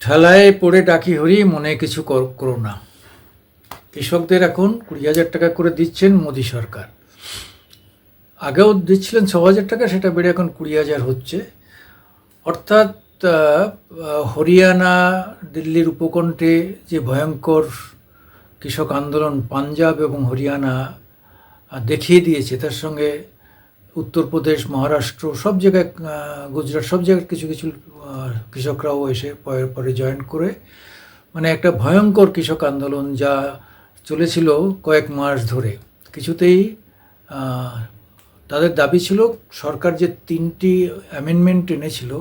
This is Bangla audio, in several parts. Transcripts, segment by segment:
ঠেলায় পড়ে ডাকি হরি, মনে কিছু করো না। কৃষকদের এখন 20,000 টাকা করে দিচ্ছেন মোদী সরকার। আগেও দিচ্ছিলেন 6,000 টাকা, সেটা বেড়ে এখন 20,000 হচ্ছে। অর্থাৎ হরিয়ানা, দিল্লির উপকণ্ঠে যে ভয়ঙ্কর কৃষক আন্দোলন পাঞ্জাব এবং হরিয়ানা দেখিয়ে দিয়েছে, তার সঙ্গে উত্তরপ্রদেশ, মহারাষ্ট্র, সব জায়গায়, গুজরাট, সব জায়গায় কিছু কিছু কৃষকরাও এসে পরে পরে জয়েন করে, মানে একটা ভয়ঙ্কর কৃষক আন্দোলন যা চলেছিল কয়েক মাস ধরে। কিছুতেই তাদের দাবি ছিল, সরকার যে 3টি অ্যামেন্ডমেন্ট এনেছিল,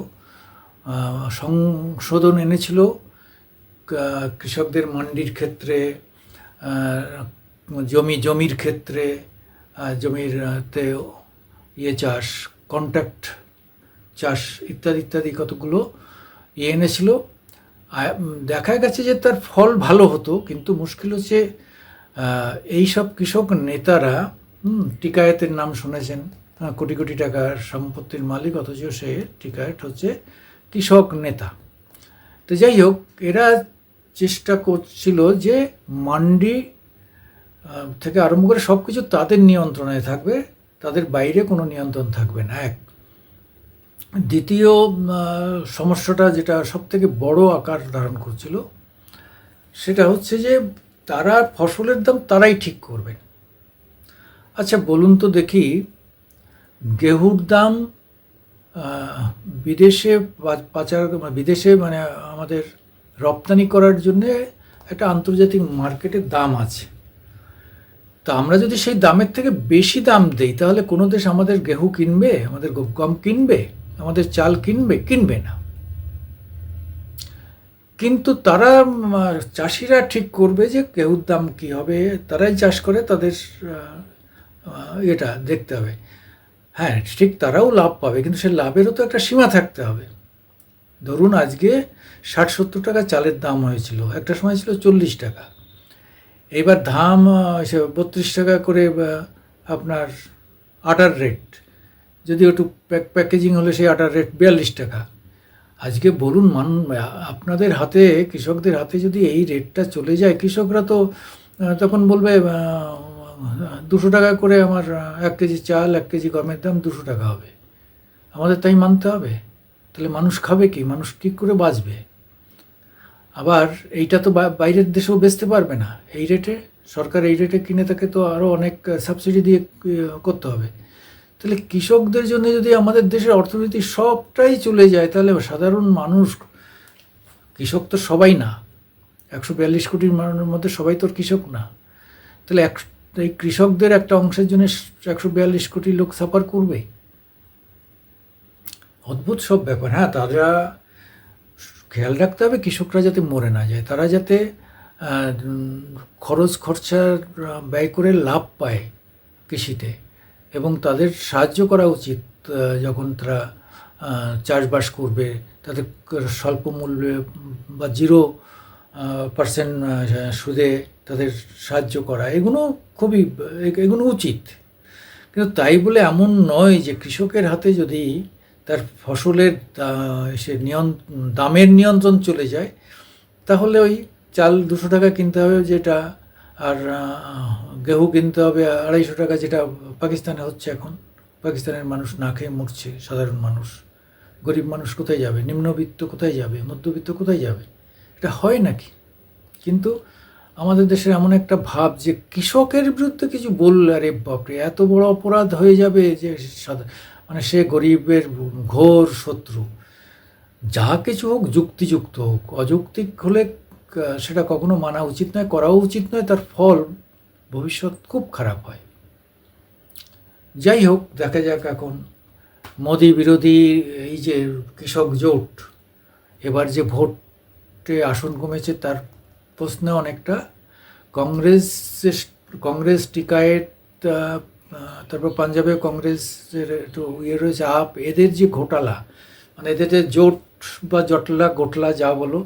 সংশোধন এনেছিল কৃষকদের মান্ডির ক্ষেত্রে, জমির ক্ষেত্রে, জমিরতে চাষ, কন্ট্রাক্ট চাষ ইত্যাদি ইত্যাদি কতগুলো এনেছিল। দেখা গেছে যে তার ফল ভালো হতো, কিন্তু মুশকিল হচ্ছে এই সব কৃষক নেতারা, টিকায়েতের নাম শুনেছেন, কোটি কোটি টাকার সম্পত্তির মালিক, অথচ সে টিকায়েত হচ্ছে কৃষক নেতা। তো যাই হোক, এরা চেষ্টা করছিল যে মান্ডি থেকে আরম্ভ করে সব কিছু তাদের নিয়ন্ত্রণে থাকবে, তাদের বাইরে কোনো নিয়ন্ত্রণ থাকবে না। এক দ্বিতীয় সমস্যাটা, যেটা সবথেকে বড় আকার ধারণ করছিল, সেটা হচ্ছে যে তারা ফসলের দাম তারাই ঠিক করবে। আচ্ছা বলুন তো দেখি, গেহুর দাম বিদেশে পাচার, বিদেশে মানে আমাদের রপ্তানি করার জন্যে একটা আন্তর্জাতিক মার্কেটের দাম আছে। তা আমরা যদি সেই দামের থেকে বেশি দাম দেই, তাহলে কোনো দেশ আমাদের গেহু কিনবে, আমাদের গম কিনবে, আমাদের চাল কিনবে না। কিন্তু তারা, চাষিরা ঠিক করবে যে গেহুর দাম কী হবে, তারাই চাষ করে, তাদের এটা দেখতে হবে। হ্যাঁ ঠিক, তারাও লাভ পাবে, কিন্তু সে লাভেরও তো একটা সীমা থাকতে হবে। ধরুন আজকে 60-70 টাকা চালের দাম হয়েছিল, একটা সময় ছিল 40 টাকা। এইবার দাম 32 টাকা করে আপনার আটার রেট, যদি একটু প্যাকেজিং হলে সেই আটার রেট 42 টাকা। আজকে বলুন আপনাদের হাতে, কৃষকদের হাতে যদি এই রেটটা চলে যায়, কৃষকরা তো তখন বলবে 200 টাকা করে আমার 1 কেজি চাল, 1 কেজি গমের দাম 200 টাকা হবে, আমাদের তাই মানতে হবে। তাহলে মানুষ খাবে কি, মানুষ কী করে বাঁচবে? আবার এইটা তো বাইরের দেশেও বেচতে পারবে না এই রেটে, সরকার এই রেটে কিনে থাকে, তো আরও অনেক সাবসিডি দিয়ে করতে হবে। তাহলে কৃষকদের জন্য যদি আমাদের দেশের অর্থনীতি সবটাই চলে যায়, তাহলে সাধারণ মানুষ, কৃষক তো সবাই না, 142 কোটির মানুষের মধ্যে সবাই তো কৃষক না। তাহলে এই কৃষকদের একটা অংশের জন্য 142 কোটি লোক সাফার করবে। অদ্ভুত সব ব্যাপার। হ্যাঁ, তারা খেয়াল রাখতে হবে কৃষকরা যাতে মরে না যায়, তারা যাতে খরচা ব্যয় করে লাভ পায় কৃষিতে, এবং তাদের সাহায্য করা উচিত। যখন তারা চাষবাস করবে, তাদের স্বল্প মূল্যে বা 0% সুদে তাদের সাহায্য করা, এগুলো উচিত। কিন্তু তাই বলে এমন নয় যে কৃষকের হাতে যদি তার ফসলের দামের নিয়ন্ত্রণ চলে যায়, তাহলে ওই চাল 200 টাকা কিনতে হবে যেটা, আর গেহু কিনতে হবে 250 টাকা, যেটা পাকিস্তানে হচ্ছে এখন। পাকিস্তানের মানুষ না খেয়ে মরছে, সাধারণ মানুষ, গরিব মানুষ কোথায় যাবে, নিম্নবিত্ত কোথায় যাবে, মধ্যবিত্ত কোথায় যাবে? এটা হয় নাকি? কিন্তু আমাদের দেশের এমন একটা ভাব যে কৃষকের বিরুদ্ধে কিছু বললে, আরে বাপরে, এত বড় অপরাধ হয়ে যাবে যে মানে সে গরিবের ঘোর শত্রু। যা কিছু হোক যুক্তিযুক্ত হোক, অযৌক্তিক হলে সেটা কখনো মানা উচিত নয়, করাও উচিত নয়, তার ফল ভবিষ্যৎ খুব খারাপ হয়। যাই হোক, দেখা যাক এখন মোদি বিরোধী এই যে কৃষক জোট, এবার যে ভোটে আসন কমেছে তার প্রশ্নে অনেকটা কংগ্রেস টিকায়েত, তারপর পাঞ্জাবে কংগ্রেসের একটু রয়েছে, এদের যে ঘোটালা, মানে এদের যে জোট বা গোটলা যা বলো,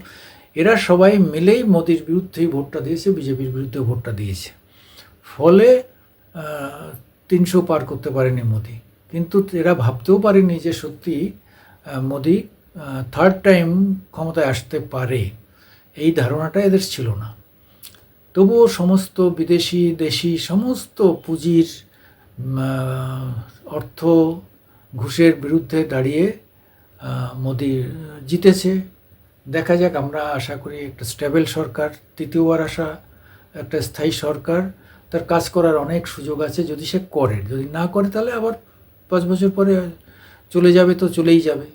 এরা সবাই মিলেই মোদির বিরুদ্ধেই ভোটটা দিয়েছে, বিজেপির বিরুদ্ধে ভোটটা দিয়েছে। ফলে 300 পার করতে পারেনি মোদি। কিন্তু এরা ভাবতেও পারেনি যে সত্যি মোদি থার্ড টাইম ক্ষমতায় আসতে পারে, এই ধারণাটা এদের ছিল না। তবুও সমস্ত বিদেশি দেশি সমস্ত পুঁজির অর্থ ঘুষের বিরুদ্ধে দাঁড়িয়ে মোদি জিতেছে। দেখা যাক, আমরা আশা করি একটা স্টেবল সরকার, তৃতীয়বার আসা একটা স্থায়ী সরকার, তার কাজ করার অনেক সুযোগ আছে যদি সে করে। যদি না করে তাহলে আবার 5 বছর পরে চলে যাবে, তো চলেই যাবে।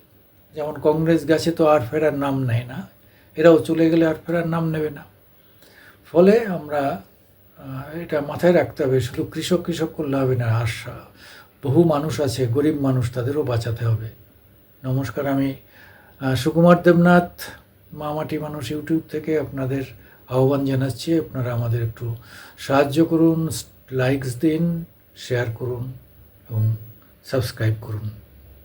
যেমন কংগ্রেস গেছে তো আর ফেরার নাম নেয় না, এরাও চলে গেলে আর ফেরার নাম নেবে না। ফলে আমরা এটা মাথায় রাখতে হবে, শুধু কৃষক করলে হবে না, আর বহু মানুষ আছে, গরিব মানুষ, তাদেরও বাঁচাতে হবে। নমস্কার, আমি সুকুমার দেবনাথ, মা মাটি মানুষ ইউটিউব থেকে আপনাদের আহ্বান জানাচ্ছি, আপনারা আমাদের একটু সাহায্য করুন, লাইকস দিন, শেয়ার করুন এবং সাবস্ক্রাইব করুন।